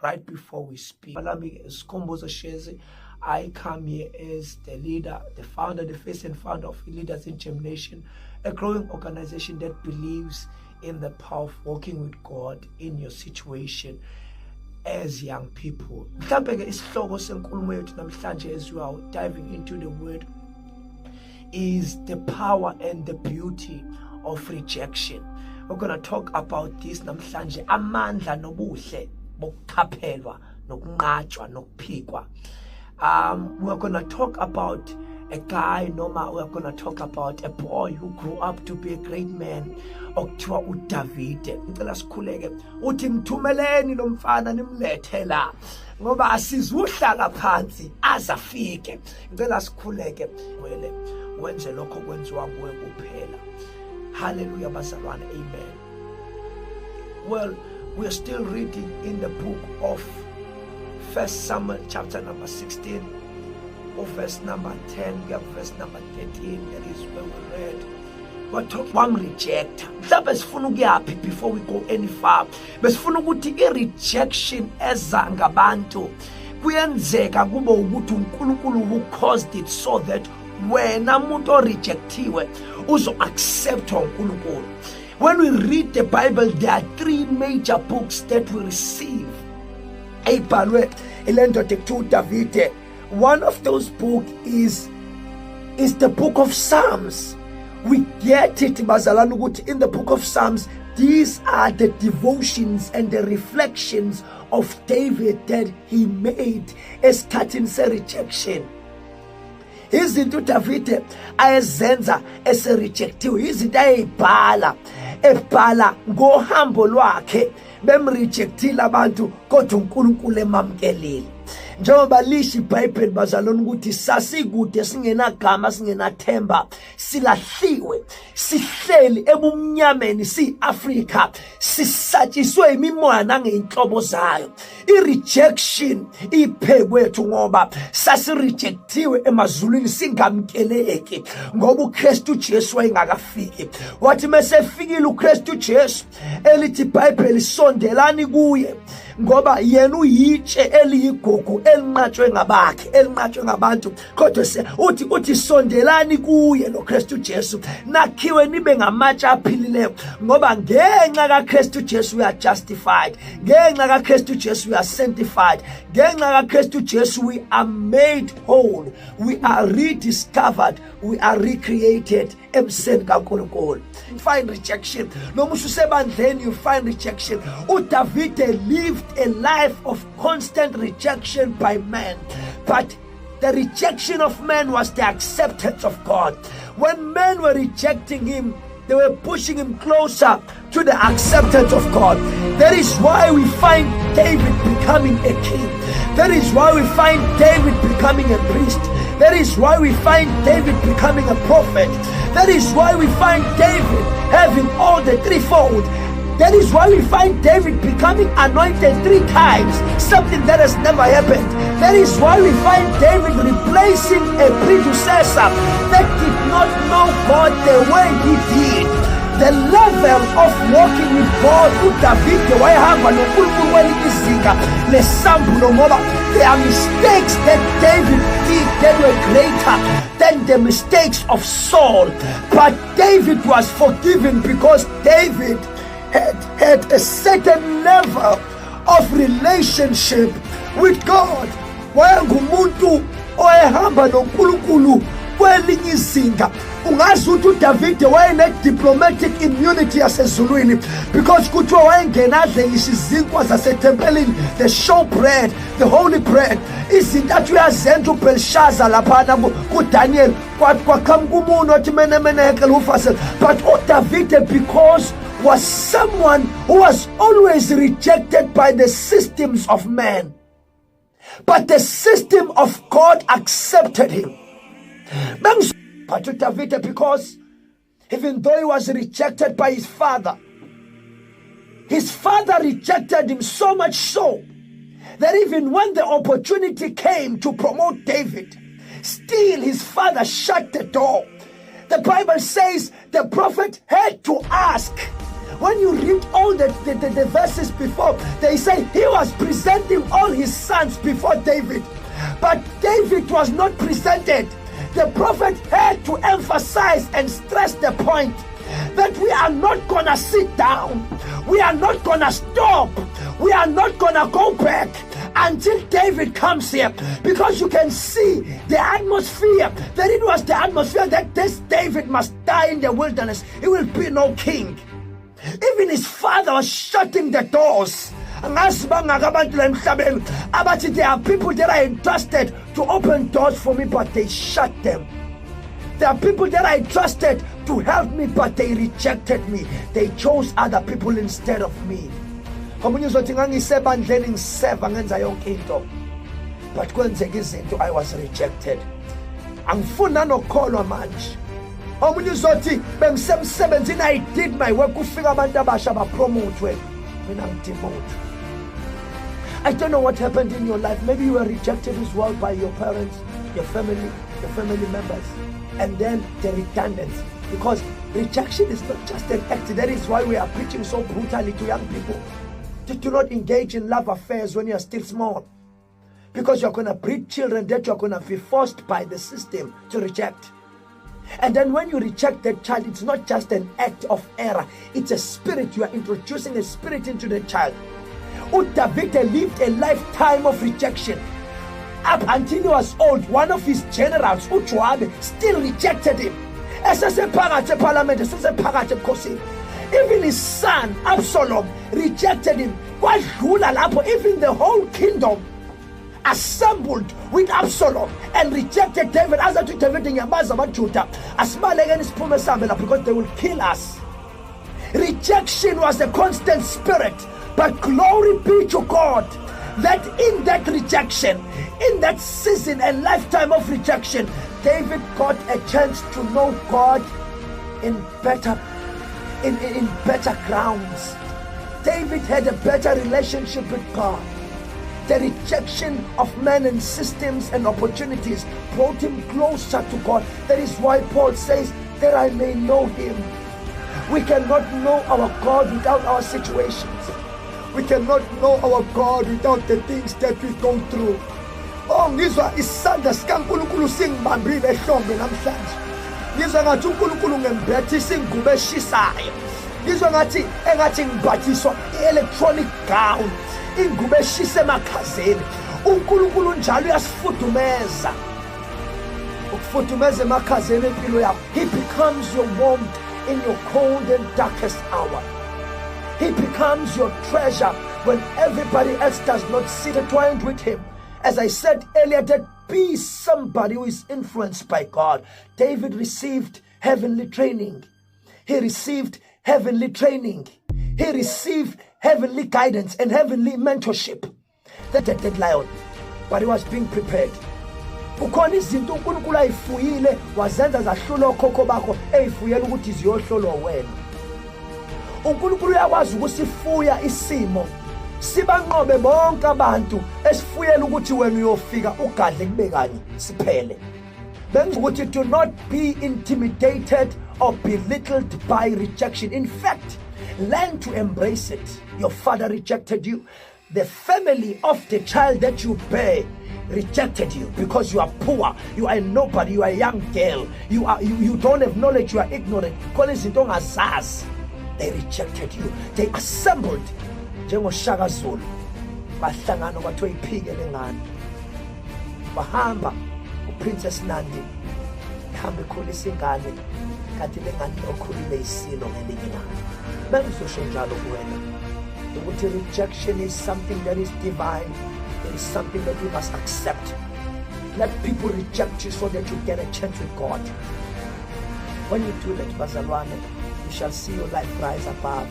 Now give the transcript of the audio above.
right before we speak. Malami Skombozo Shezi. I come here as the leader, the founder, the face and founder of Leaders in Germination, a growing organization that believes in the power of walking with God in your situation as young people. Mhlambe-ke isihloko senkulumo yethu namhlanje as we are diving into the word is the power and the beauty of rejection. We're going to talk about this namhlanje, amandla nobuhle bokuqaphelwa nokunqatshwa nokuphikwa. We're going to talk about a guy, we're going to talk about a boy who grew up to be a great man, okuthiwa uDavide. Ngicela sikhuleke uthi mthumeleni lo mfana nimlethe la ngoba asizuhlala phansi azafike. Ngicela sikhuleke wele wenze lokho kwenziwa nguwe kuphela. Hallelujah bazalwane, amen. Well, we're still reading in the book of 1 Samuel chapter number 16, or verse number 10, we have verse number 13, that is where we read. We're talking one rejecter. Mhlawumbe sifuna ukuyaphi before we go any far. Besifuna ukuthi i-rejection eza ngabantu kuyenzeka kube ukuthi uNkulunkulu who caused it so that wena muntu orejectiwe uzo-acceptwa uNkulunkulu. When we read the Bible, there are three major books that we receive. One of those books is the book of Psalms. We get it in the book of Psalms. These are the devotions and the reflections of David that he made as starting rejection. Izinto uDavide ayezenza eserejectiwe, izinto ayebhala ebhala ngohambo lwakhe bemrejectile abantu kodwa uNkulunkulu emamkelile. Njengoba lisho iBhayibheli bazalwane ukuthi sasikude singenagama singenathemba silahliwe sihleli ebumnyameni siAfrika sisatshiswe imimoya nangeinhlobo zayo. I-rejection iphewethu ngoba sasirejectiwe emazulwini singamkeleki ngoba uKristu Jesu wayengakafiki. Wathi mesefikile uKristu Jesu elithi iBhayibheli sondelani kuye ngoba yena uyitshe eliyigugu elinqatshwe ngabakhe elinqatshwe ngabantu kodwa uthi sondelani kuye lo Kristu Jesu nakhiwe nibe ngamatshe aphilileyo ngoba ngenxa kaKristu Jesu we are justified, ngenxa kaKristu Jesu we are sanctified, ngenxa kaKristu Jesu we are made whole, we are rediscovered, we are recreated emseni kaNkulunkulu. Find rejection. Noma usebandleni you find rejection. uDavide lived a life of constant rejection by men, but the rejection of men was the acceptance of God. When men were rejecting him, they were pushing him closer to the acceptance of God. That is why we find David becoming a king. That is why we find David becoming a priest. That is why we find David becoming a prophet. That is why we find David having all the threefold. That is why we find David becoming anointed 3 times, something that has never happened. That is why we find David replacing a predecessor that did not know God the way he did. The level of walking with God uDavide wayehamba noNkulunkulu welizinga lesambulo ngoba there are mistakes that David did that were greater than the mistakes of Saul. But David was forgiven because David had a certain level of relationship with God. Wayengumuntu oyehamba noNkulunkulu kwelinye izinga. Ungazi ukuthi uDavide wayene-diplomatic immunity yasezulwini because kuthiwa wayengenadle ngisho izinkwa zasethempelini, the showbread, the holy bread, izinto athi uyazenza uBelshaza laphana kuDaniel kwaqhamuka umuntu othi mene hekele ufasel. But uDavide, because was someone who was always rejected by the systems of man, but the system of God accepted him. But to David, because even though he was rejected by his father rejected him so much so that even when the opportunity came to promote David, still his father shut the door. The Bible says the prophet had to ask, When you read all the verses before, they say he was presenting all his sons before David. But David was not presented. The prophet had to emphasize and stress the point that we are not gonna sit down. We are not gonna stop. We are not gonna go back until David comes here, because you can see the atmosphere, that it was the atmosphere that this David must die in the wilderness. He will be no king. Even his father was shutting the doors. There are people that are entrusted to open doors for me, but they shut them. There are people that I trusted to help me, but they rejected me. They chose other people instead of me. But I was rejected. Angifuna nokholwa manje. Omunye uzothi bengisemsebenzini I did my work, kufika abantu abasha bapromotwe mina ngidemote. I don't know what happened in your life. Maybe you were rejected as well by your parents, your family members. And then the redundancy, because rejection is not just an act. That is why we are preaching so brutally to young people. Do not engage in love affairs when you are still small, because you're going to breed children that you're going to be forced by the system to reject. And then when you reject that child, it's not just an act of error, it's a spirit. You are introducing a spirit into the child. David lived a lifetime of rejection. Up until he was old, one of his generals, Joab, still rejected him. Even his son, Absalom, rejected him. Even the whole kingdom assembled with Absalom and rejected David. Because they will kill us. Rejection was a constant spirit. But glory be to God that in that rejection, in that season and lifetime of rejection, David got a chance to know God in better grounds. David had a better relationship with God. The rejection of men and systems and opportunities brought him closer to God. That is why Paul says that I may know him. We cannot know our God without our situations. We cannot know our God without the things that we go through. Oh, ngizwa isandla sikaNkulunkulu singibambile ehlombe namhlanje. Ngizwa ngathi uNkulunkulu ngembethisa ingubo eshisayo. Ngizwa ngathi engathi ngibhathiswa i-electronic gown, ingubo eshisa emakhazeni. uNkulunkulu njalo uyasifudumeza. Ukufudumeza emakhazeni empilo yakho. He becomes your warmth in your cold and darkest hour. He becomes your treasure when everybody else does not sit entwined with him. As I said earlier, that be somebody who is influenced by God. David received heavenly training. He received heavenly training. He received heavenly guidance and heavenly mentorship. That lion, but he was being prepared. Kukhona izinto uNkulunkulu ayifuyile wazenza zahlula okhokho bakho eyifuyela ukuthi ziyohlolwa wena. uNkulunkulu uyakwazi ukusifuya isimo sibanqobe bonke abantu esifuyela ukuthi wena uyofika ugadle kube kanye siphele. Benza ukuthi do not be intimidated or belittled by rejection. In fact, learn to embrace it. Your father rejected you. The family of the child that you bear rejected you because you are poor, you are nobody, you are a young girl, you don't have knowledge, you are ignorant. They rejected you. They assembled. NjengoShaka Zulu bahlangana kwathiwa iphike lengane, bahamba uPrincess Nandi ihamba ikhulisa ingane, kanti lengane okhulile isilo ngelinye ilanga. Bengizosho njalo kuwena ukuthi rejection is something that is divine. It is something that we must accept. Let people reject you so that you get a chance with God. When you do that, bazalwane, you shall see your life rise above.